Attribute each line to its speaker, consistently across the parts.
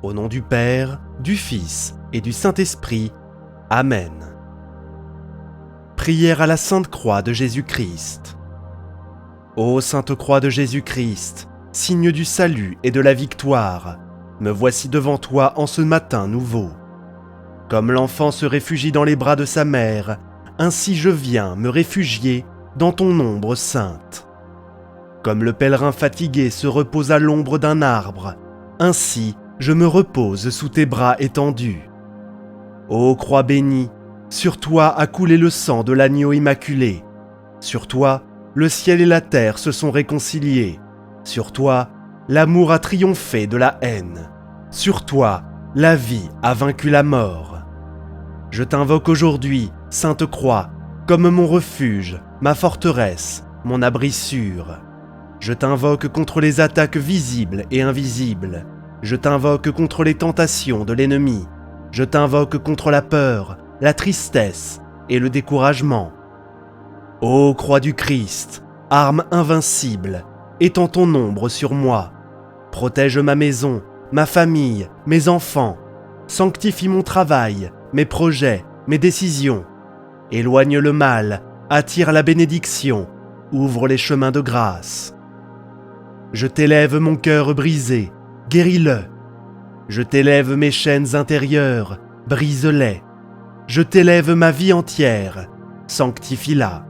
Speaker 1: Au nom du Père, du Fils et du Saint-Esprit. Amen. Prière à la Sainte Croix de Jésus-Christ. Ô Sainte Croix de Jésus-Christ, signe du salut et de la victoire, me voici devant toi en ce matin nouveau. Comme l'enfant se réfugie dans les bras de sa mère, ainsi je viens me réfugier dans ton ombre sainte. Comme le pèlerin fatigué se repose à l'ombre d'un arbre, ainsi je me repose sous tes bras étendus. Ô croix bénie, sur toi a coulé le sang de l'agneau immaculé. Sur toi, le ciel et la terre se sont réconciliés. Sur toi, l'amour a triomphé de la haine. Sur toi, la vie a vaincu la mort. Je t'invoque aujourd'hui, Sainte Croix, comme mon refuge, ma forteresse, mon abri sûr. Je t'invoque contre les attaques visibles et invisibles. Je t'invoque contre les tentations de l'ennemi. Je t'invoque contre la peur, la tristesse et le découragement. Ô croix du Christ, arme invincible, étends ton ombre sur moi. Protège ma maison, ma famille, mes enfants. Sanctifie mon travail, mes projets, mes décisions. Éloigne le mal, attire la bénédiction, ouvre les chemins de grâce. Je t'élève mon cœur brisé, guéris-le. Je t'élève mes chaînes intérieures, brise-les. Je t'élève ma vie entière, sanctifie-la.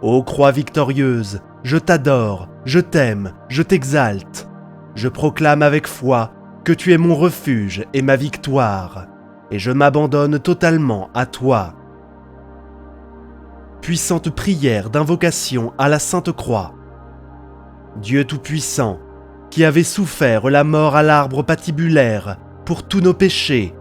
Speaker 1: Ô croix victorieuse, je t'adore, je t'aime, je t'exalte. Je proclame avec foi que tu es mon refuge et ma victoire, et je m'abandonne totalement à toi. Puissante prière d'invocation à la Sainte Croix. Dieu Tout-Puissant, qui avait souffert la mort à l'arbre patibulaire pour tous nos péchés,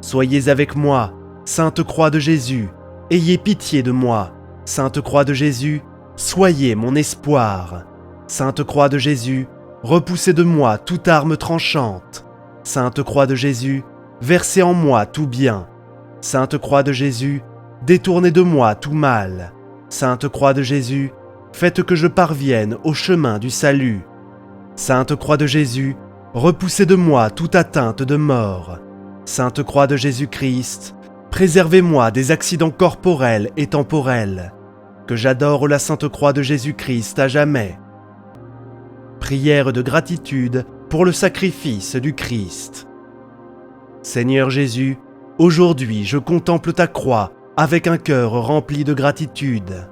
Speaker 1: soyez avec moi, Sainte Croix de Jésus, ayez pitié de moi. Sainte Croix de Jésus, soyez mon espoir. Sainte Croix de Jésus, repoussez de moi toute arme tranchante. Sainte Croix de Jésus, versez en moi tout bien. Sainte Croix de Jésus, détournez de moi tout mal. Sainte Croix de Jésus, faites que je parvienne au chemin du salut. Sainte Croix de Jésus, repoussez de moi toute atteinte de mort. Sainte Croix de Jésus-Christ, préservez-moi des accidents corporels et temporels. Que j'adore la Sainte Croix de Jésus-Christ à jamais. Prière de gratitude pour le sacrifice du Christ. Seigneur Jésus, aujourd'hui je contemple ta croix avec un cœur rempli de gratitude.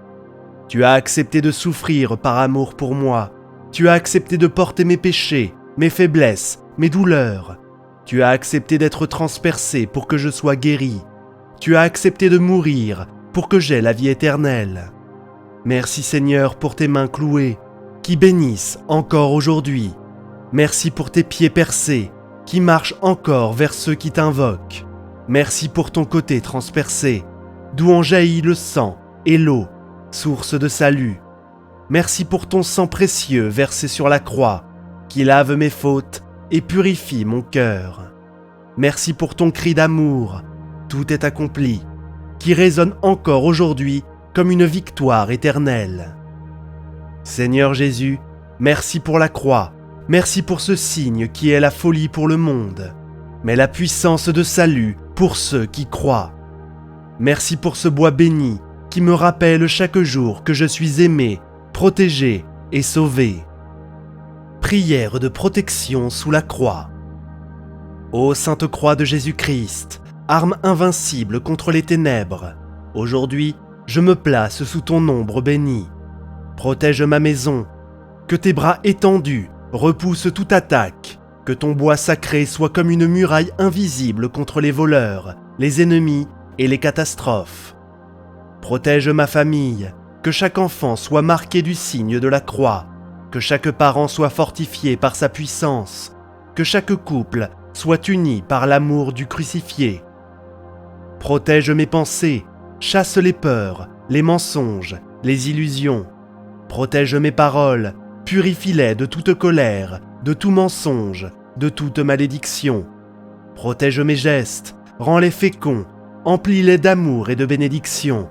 Speaker 1: Tu as accepté de souffrir par amour pour moi. Tu as accepté de porter mes péchés, mes faiblesses, mes douleurs. Tu as accepté d'être transpercé pour que je sois guéri. Tu as accepté de mourir pour que j'aie la vie éternelle. Merci Seigneur pour tes mains clouées, qui bénissent encore aujourd'hui. Merci pour tes pieds percés, qui marchent encore vers ceux qui t'invoquent. Merci pour ton côté transpercé, d'où en jaillit le sang et l'eau, source de salut. Merci pour ton sang précieux versé sur la croix, qui lave mes fautes et purifie mon cœur. Merci pour ton cri d'amour, tout est accompli, qui résonne encore aujourd'hui comme une victoire éternelle. Seigneur Jésus, merci pour la croix, merci pour ce signe qui est la folie pour le monde, mais la puissance de salut pour ceux qui croient. Merci pour ce bois béni qui me rappelle chaque jour que je suis aimé, protégé et sauvé. Prière de protection sous la croix. Ô Sainte Croix de Jésus-Christ, arme invincible contre les ténèbres, aujourd'hui je me place sous ton ombre béni. Protège ma maison, que tes bras étendus repoussent toute attaque, que ton bois sacré soit comme une muraille invisible contre les voleurs, les ennemis et les catastrophes. Protège ma famille, que chaque enfant soit marqué du signe de la croix, que chaque parent soit fortifié par sa puissance, que chaque couple soit uni par l'amour du crucifié. Protège mes pensées, chasse les peurs, les mensonges, les illusions. Protège mes paroles, purifie-les de toute colère, de tout mensonge, de toute malédiction. Protège mes gestes, rends-les féconds, emplis-les d'amour et de bénédiction.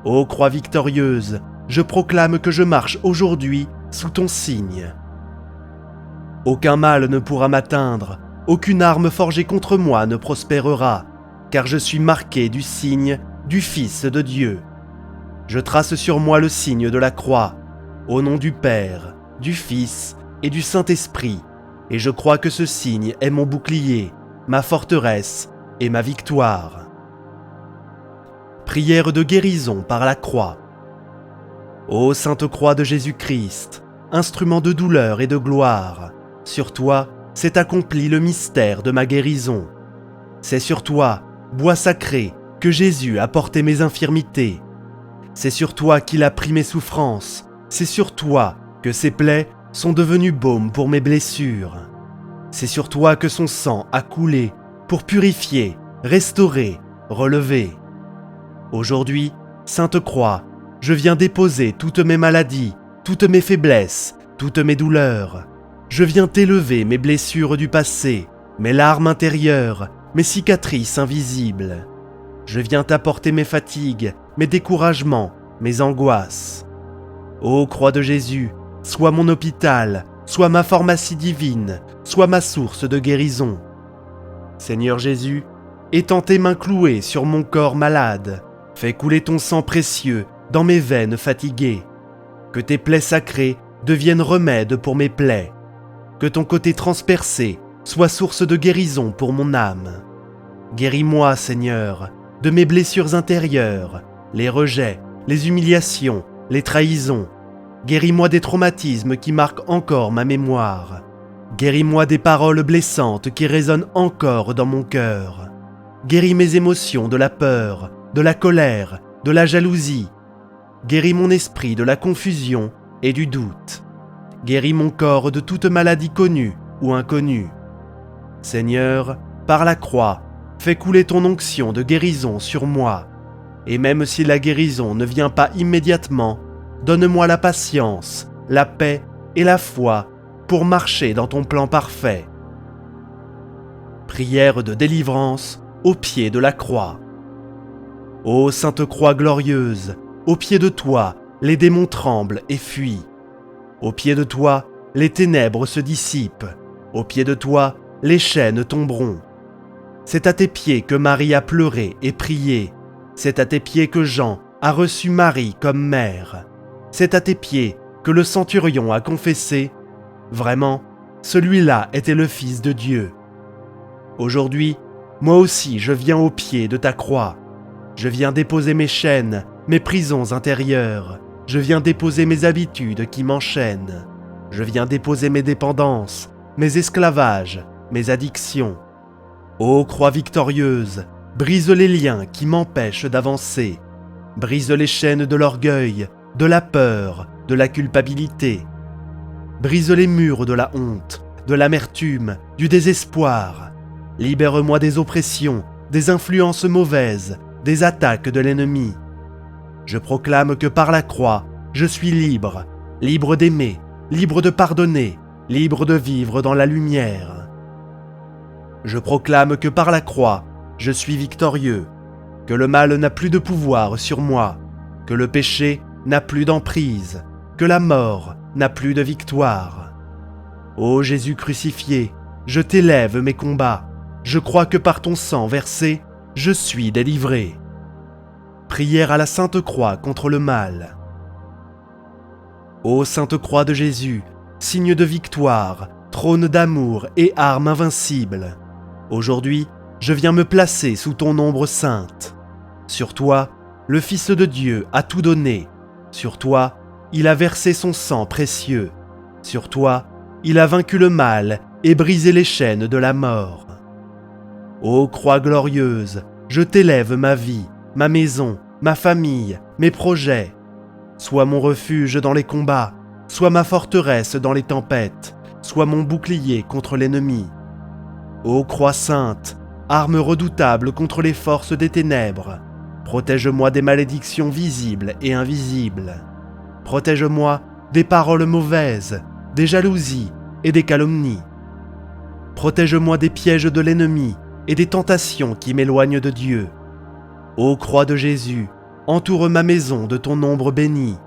Speaker 1: Ô croix victorieuse, je proclame que je marche aujourd'hui sous ton signe. Aucun mal ne pourra m'atteindre, aucune arme forgée contre moi ne prospérera, car je suis marqué du signe du Fils de Dieu. Je trace sur moi le signe de la croix, au nom du Père, du Fils et du Saint-Esprit, et je crois que ce signe est mon bouclier, ma forteresse et ma victoire. Prière de guérison par la croix. Ô Sainte Croix de Jésus-Christ, instrument de douleur et de gloire, sur toi s'est accompli le mystère de ma guérison. C'est sur toi, bois sacré, que Jésus a porté mes infirmités. C'est sur toi qu'il a pris mes souffrances. C'est sur toi que ses plaies sont devenues baume pour mes blessures. C'est sur toi que son sang a coulé pour purifier, restaurer, relever. Aujourd'hui, Sainte Croix, je viens déposer toutes mes maladies, toutes mes faiblesses, toutes mes douleurs. Je viens t'élever mes blessures du passé, mes larmes intérieures, mes cicatrices invisibles. Je viens t'apporter mes fatigues, mes découragements, mes angoisses. Ô Croix de Jésus, sois mon hôpital, sois ma pharmacie divine, sois ma source de guérison. Seigneur Jésus, étends tes mains clouées sur mon corps malade, fais couler ton sang précieux dans mes veines fatiguées. Que tes plaies sacrées deviennent remède pour mes plaies. Que ton côté transpercé soit source de guérison pour mon âme. Guéris-moi, Seigneur, de mes blessures intérieures, les rejets, les humiliations, les trahisons. Guéris-moi des traumatismes qui marquent encore ma mémoire. Guéris-moi des paroles blessantes qui résonnent encore dans mon cœur. Guéris mes émotions de la peur, de la colère, de la jalousie. Guéris mon esprit de la confusion et du doute. Guéris mon corps de toute maladie connue ou inconnue. Seigneur, par la croix, fais couler ton onction de guérison sur moi. Et même si la guérison ne vient pas immédiatement, donne-moi la patience, la paix et la foi pour marcher dans ton plan parfait. Prière de délivrance au pied de la croix. Ô Sainte Croix glorieuse, au pied de toi, les démons tremblent et fuient. Au pied de toi, les ténèbres se dissipent. Au pied de toi, les chaînes tomberont. C'est à tes pieds que Marie a pleuré et prié. C'est à tes pieds que Jean a reçu Marie comme mère. C'est à tes pieds que le centurion a confessé. Vraiment, celui-là était le Fils de Dieu. Aujourd'hui, moi aussi je viens au pied de ta croix. Je viens déposer mes chaînes, mes prisons intérieures. Je viens déposer mes habitudes qui m'enchaînent. Je viens déposer mes dépendances, mes esclavages, mes addictions. Ô croix victorieuse, brise les liens qui m'empêchent d'avancer. Brise les chaînes de l'orgueil, de la peur, de la culpabilité. Brise les murs de la honte, de l'amertume, du désespoir. Libère-moi des oppressions, des influences mauvaises, des attaques de l'ennemi. Je proclame que par la croix, je suis libre, libre d'aimer, libre de pardonner, libre de vivre dans la lumière. Je proclame que par la croix, je suis victorieux, que le mal n'a plus de pouvoir sur moi, que le péché n'a plus d'emprise, que la mort n'a plus de victoire. Ô Jésus crucifié, je t'élève mes combats, je crois que par ton sang versé, je suis délivré. Prière à la Sainte Croix contre le mal. Ô Sainte Croix de Jésus, signe de victoire, trône d'amour et arme invincible, aujourd'hui, je viens me placer sous ton ombre sainte. Sur toi, le Fils de Dieu a tout donné. Sur toi, il a versé son sang précieux. Sur toi, il a vaincu le mal et brisé les chaînes de la mort. Ô croix glorieuse, je t'élève ma vie, ma maison, ma famille, mes projets. Sois mon refuge dans les combats, sois ma forteresse dans les tempêtes, sois mon bouclier contre l'ennemi. Ô croix sainte, arme redoutable contre les forces des ténèbres, protège-moi des malédictions visibles et invisibles. Protège-moi des paroles mauvaises, des jalousies et des calomnies. Protège-moi des pièges de l'ennemi et des tentations qui m'éloignent de Dieu. Ô croix de Jésus, entoure ma maison de ton ombre bénie.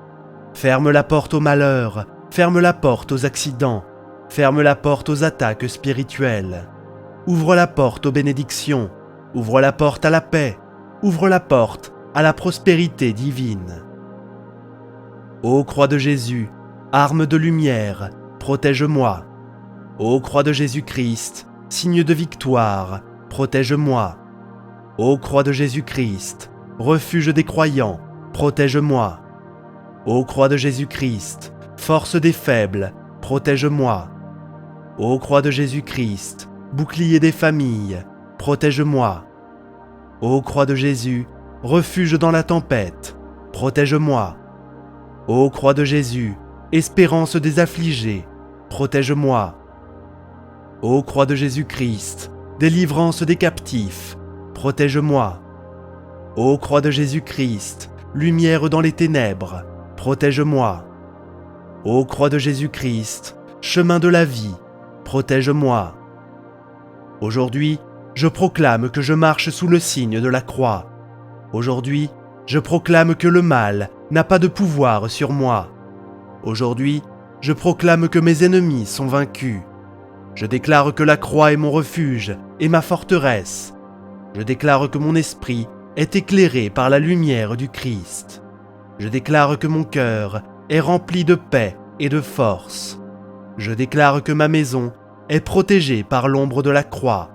Speaker 1: Ferme la porte au malheur, ferme la porte aux accidents, ferme la porte aux attaques spirituelles. ouvre la porte aux bénédictions, ouvre la porte à la paix, ouvre la porte à la prospérité divine. Ô croix de Jésus, arme de lumière, protège-moi. Ô croix de Jésus-Christ, signe de victoire, protège-moi. Ô croix de Jésus-Christ, refuge des croyants, protège-moi. Ô croix de Jésus-Christ, force des faibles, protège-moi. Ô croix de Jésus-Christ, bouclier des familles, protège-moi. Ô croix de Jésus, refuge dans la tempête, protège-moi. Ô croix de Jésus, espérance des affligés, protège-moi. Ô croix de Jésus-Christ, délivrance des captifs, protège-moi. Ô croix de Jésus-Christ, lumière dans les ténèbres, protège-moi. Ô croix de Jésus-Christ, chemin de la vie, protège-moi. Aujourd'hui, je proclame que je marche sous le signe de la croix. Aujourd'hui, je proclame que le mal n'a pas de pouvoir sur moi. Aujourd'hui, je proclame que mes ennemis sont vaincus. Je déclare que la croix est mon refuge et ma forteresse. Je déclare que mon esprit est éclairé par la lumière du Christ. Je déclare que mon cœur est rempli de paix et de force. Je déclare que ma maison est protégée par l'ombre de la croix.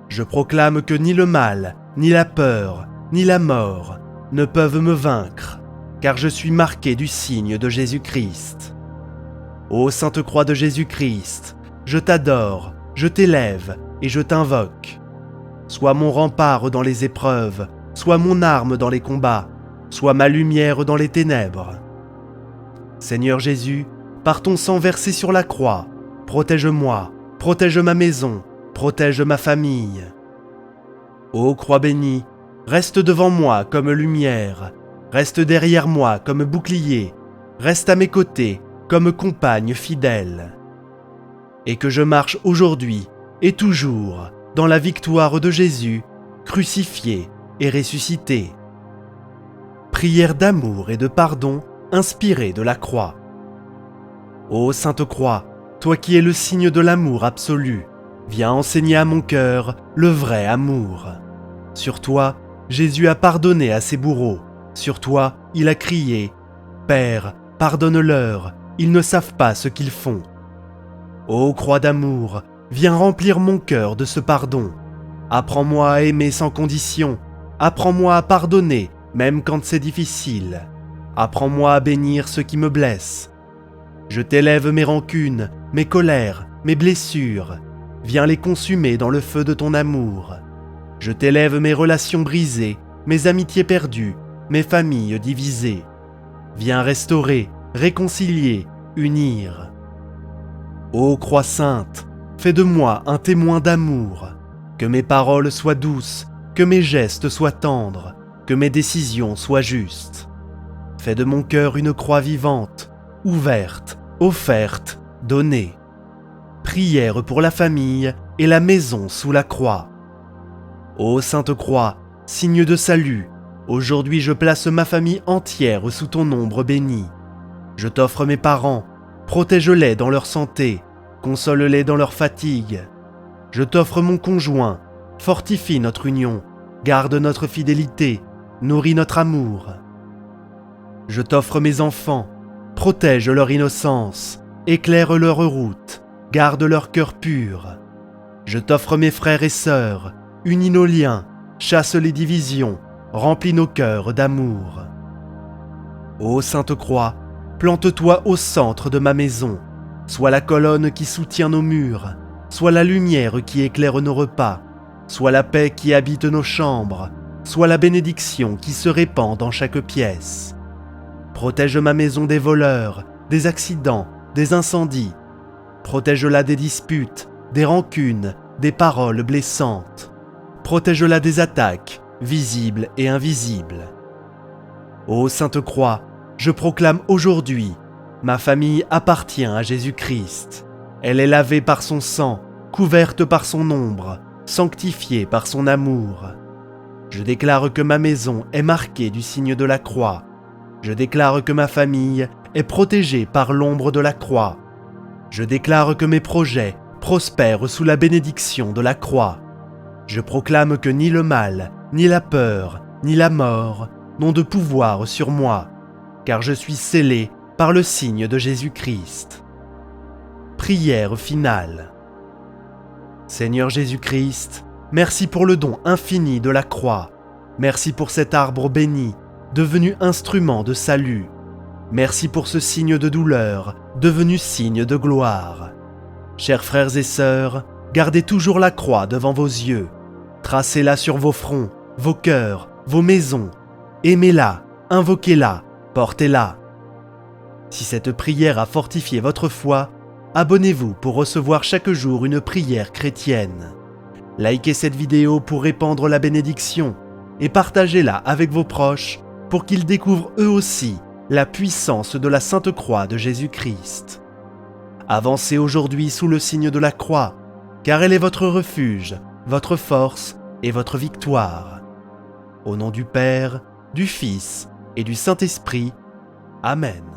Speaker 1: Je proclame que ni le mal, ni la peur, ni la mort ne peuvent me vaincre, car je suis marqué du signe de Jésus-Christ. Ô Sainte Croix de Jésus-Christ, je t'adore, je t'élève et je t'invoque. Sois mon rempart dans les épreuves, sois mon arme dans les combats, sois ma lumière dans les ténèbres. Seigneur Jésus, par ton sang versé sur la croix, protège-moi, protège ma maison, protège ma famille. Ô croix bénie, reste devant moi comme lumière, reste derrière moi comme bouclier, reste à mes côtés comme compagne fidèle. Et que je marche aujourd'hui et toujours dans la victoire de Jésus, crucifié et ressuscité. Prière d'amour et de pardon inspirée de la croix. Ô Sainte Croix, toi qui es le signe de l'amour absolu, viens enseigner à mon cœur le vrai amour. Sur toi, Jésus a pardonné à ses bourreaux. Sur toi, il a crié « Père, pardonne-leur, ils ne savent pas ce qu'ils font. » Ô croix d'amour, viens remplir mon cœur de ce pardon. Apprends-moi à aimer sans condition. Apprends-moi à pardonner, même quand c'est difficile. Apprends-moi à bénir ceux qui me blessent. Je t'élève mes rancunes, mes colères, mes blessures. Viens les consumer dans le feu de ton amour. Je t'élève mes relations brisées, mes amitiés perdues, mes familles divisées. Viens restaurer, réconcilier, unir. Ô croix sainte, fais de moi un témoin d'amour. Que mes paroles soient douces, que mes gestes soient tendres, que mes décisions soient justes. Fais de mon cœur une croix vivante, ouverte, offerte, donnée. Prière pour la famille et la maison sous la croix. Ô Sainte Croix, signe de salut, aujourd'hui je place ma famille entière sous ton ombre bénie. Je t'offre mes parents, protège-les dans leur santé, console-les dans leur fatigue. Je t'offre mon conjoint, fortifie notre union, garde notre fidélité, nourris notre amour. Je t'offre mes enfants, protège leur innocence, éclaire leur route, garde leur cœur pur. Je t'offre mes frères et sœurs, unis nos liens, chasse les divisions, remplis nos cœurs d'amour. Ô Sainte Croix, plante-toi au centre de ma maison, sois la colonne qui soutient nos murs, sois la lumière qui éclaire nos repas, sois la paix qui habite nos chambres, sois la bénédiction qui se répand dans chaque pièce. Protège ma maison des voleurs, des accidents, des incendies. Protège-la des disputes, des rancunes, des paroles blessantes. Protège-la des attaques, visibles et invisibles. Ô Sainte Croix, je proclame aujourd'hui, ma famille appartient à Jésus-Christ. Elle est lavée par son sang, couverte par son ombre, sanctifiée par son amour. Je déclare que ma maison est marquée du signe de la croix. Je déclare que ma famille est protégée par l'ombre de la croix. Je déclare que mes projets prospère sous la bénédiction de la croix. Je proclame que ni le mal, ni la peur, ni la mort n'ont de pouvoir sur moi, car je suis scellé par le signe de Jésus-Christ. Prière finale. Seigneur Jésus-Christ, merci pour le don infini de la croix. Merci pour cet arbre béni, devenu instrument de salut. Merci pour ce signe de douleur, devenu signe de gloire. Chers frères et sœurs, gardez toujours la croix devant vos yeux. Tracez-la sur vos fronts, vos cœurs, vos maisons. Aimez-la, invoquez-la, portez-la. Si cette prière a fortifié votre foi, abonnez-vous pour recevoir chaque jour une prière chrétienne. Likez cette vidéo pour répandre la bénédiction et partagez-la avec vos proches pour qu'ils découvrent eux aussi la puissance de la Sainte Croix de Jésus-Christ. Avancez aujourd'hui sous le signe de la croix, car elle est votre refuge, votre force et votre victoire. Au nom du Père, du Fils et du Saint-Esprit. Amen.